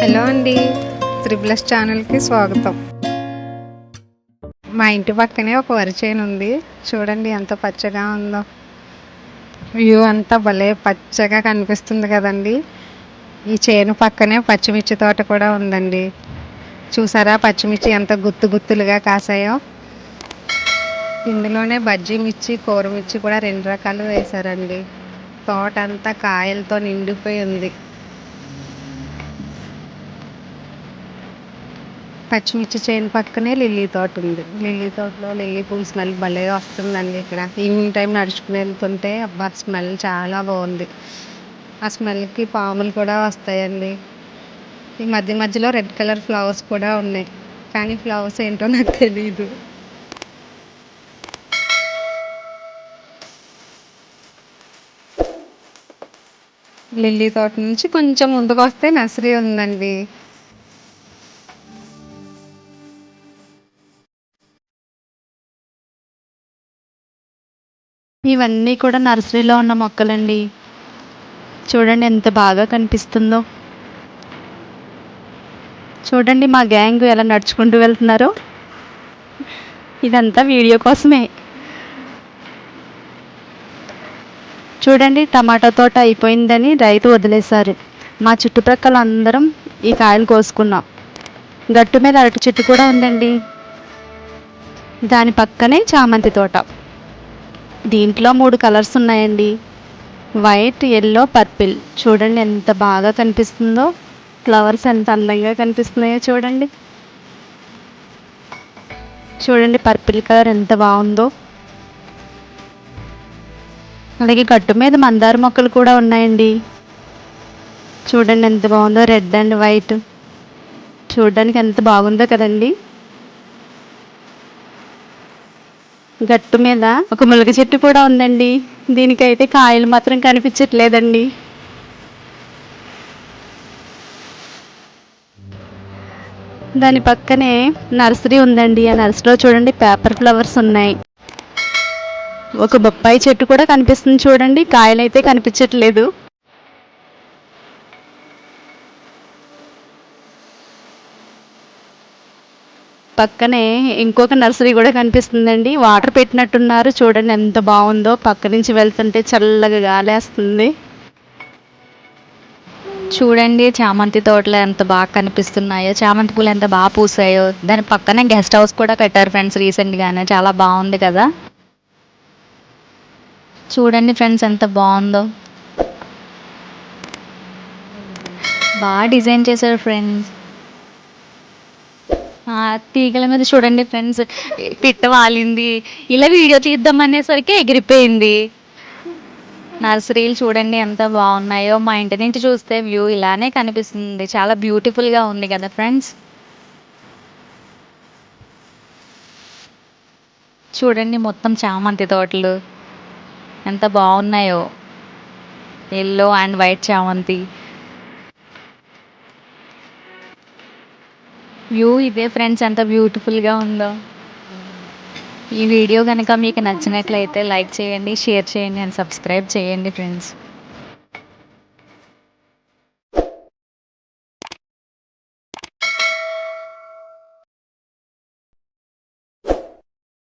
Hello అండి, త్రిబులస్ ఛానల్కి స్వాగతం. మా ఇంటి పక్కనే ఒక వరి చేను ఉంది. చూడండి ఎంత పచ్చగా ఉందో. వ్యూ అంతా భలే పచ్చగా కనిపిస్తుంది కదండి. ఈ చేను పక్కనే పచ్చిమిర్చి తోట కూడా ఉందండి. చూసారా పచ్చిమిర్చి ఎంత గుత్తు గుత్తులుగా కాసాయో. ఇందులోనే బజ్జీ మిర్చి, కూర మిర్చి కూడా 2 రకాలు వేశారండి. తోట అంతా కాయలతో నిండిపోయి ఉంది. పచ్చిమిర్చి చేను పక్కనే లిల్లీ తోట ఉంది. లిల్లీ తోటలో లిల్లీ పూల స్మెల్ భలే వస్తుందండి. ఇక్కడ ఈవినింగ్ టైం నడుచుకుని వెళ్తుంటే అబ్బా స్మెల్ చాలా బాగుంది. ఆ స్మెల్కి పాములు కూడా వస్తాయండి. ఈ మధ్యలో రెడ్ కలర్ ఫ్లవర్స్ కూడా ఉన్నాయి, కానీ ఫ్లవర్స్ ఏంటో నాకు తెలీదు. లిల్లీ తోట నుంచి కొంచెం ముందుకు వస్తే నర్సరీ ఉందండి. ఇవన్నీ కూడా నర్సరీలో ఉన్న మొక్కలండి. చూడండి ఎంత బాగా కనిపిస్తుందో. చూడండి మా గ్యాంగ్ ఎలా నడుచుకుంటూ వెళ్తున్నారో. ఇదంతా వీడియో కోసమే. చూడండి టమాటా తోట అయిపోయిందని రైతు వదిలేశారు. మా చుట్టుప్రక్కల అందరం ఈ కాయలు కోసుకున్నాం. గట్టు మీద అరటి చెట్టు కూడా ఉందండి. దాని పక్కనే చామంతి తోట. దీంట్లో 3 కలర్స్ ఉన్నాయండి, వైట్, ఎల్లో, పర్పిల్. చూడండి ఎంత బాగా కనిపిస్తుందో. ఫ్లవర్స్ ఎంత అందంగా కనిపిస్తున్నాయో చూడండి. చూడండి పర్పిల్ కలర్ ఎంత బాగుందో. అలాగే గట్టు మీద మందార మొక్కలు కూడా ఉన్నాయండి. చూడండి ఎంత బాగుందో, రెడ్ అండ్ వైట్. చూడడానికి ఎంత బాగుందో కదండి. గట్టు మీద ఒక ములగ చెట్టు కూడా ఉందండి. దీనికైతే కాయలు మాత్రం కనిపించట్లేదండి. దాని పక్కనే నర్సరీ ఉందండి. ఆ నర్సరీలో చూడండి పేపర్ ఫ్లవర్స్ ఉన్నాయి. ఒక బొప్పాయి చెట్టు కూడా కనిపిస్తుంది చూడండి, కాయలైతే కనిపించట్లేదు. పక్కనే ఇంకొక నర్సరీ కూడా కనిపిస్తుందండి. వాటర్ పెట్టినట్టున్నారు. చూడండి ఎంత బాగుందో. పక్క నుంచి వెళ్తుంటే చల్లగా గాలేస్తుంది. చూడండి చామంతి తోటలు ఎంత బాగా కనిపిస్తున్నాయో, చామంతి పూలు ఎంత బాగా పూసాయో. దాని పక్కనే గెస్ట్ హౌస్ కూడా కట్టారు ఫ్రెండ్స్ రీసెంట్గానే. చాలా బాగుంది కదా. చూడండి ఫ్రెండ్స్ ఎంత బాగుందో. బాగా డిజైన్ చేశారు ఫ్రెండ్స్. తీగల మీద చూడండి ఫ్రెండ్స్ పిట్ట వాలింది. ఇలా వీడియో తీద్దాం అనేసరికి ఎగిరిపోయింది. నర్సరీలు చూడండి ఎంత బాగున్నాయో. మా ఇంటి నుంచి చూస్తే వ్యూ ఇలానే కనిపిస్తుంది. చాలా బ్యూటిఫుల్గా ఉంది కదా ఫ్రెండ్స్. చూడండి మొత్తం చామంతి తోటలు ఎంత బాగున్నాయో. ఎల్లో అండ్ వైట్ చామంతి వ్యూ ఇదే ఫ్రెండ్స్, ఎంత బ్యూటిఫుల్గా ఉందో. ఈ వీడియో కనుక మీకు నచ్చినట్లయితే లైక్ చేయండి, షేర్ చేయండి అండ్ సబ్స్క్రైబ్ చేయండి ఫ్రెండ్స్.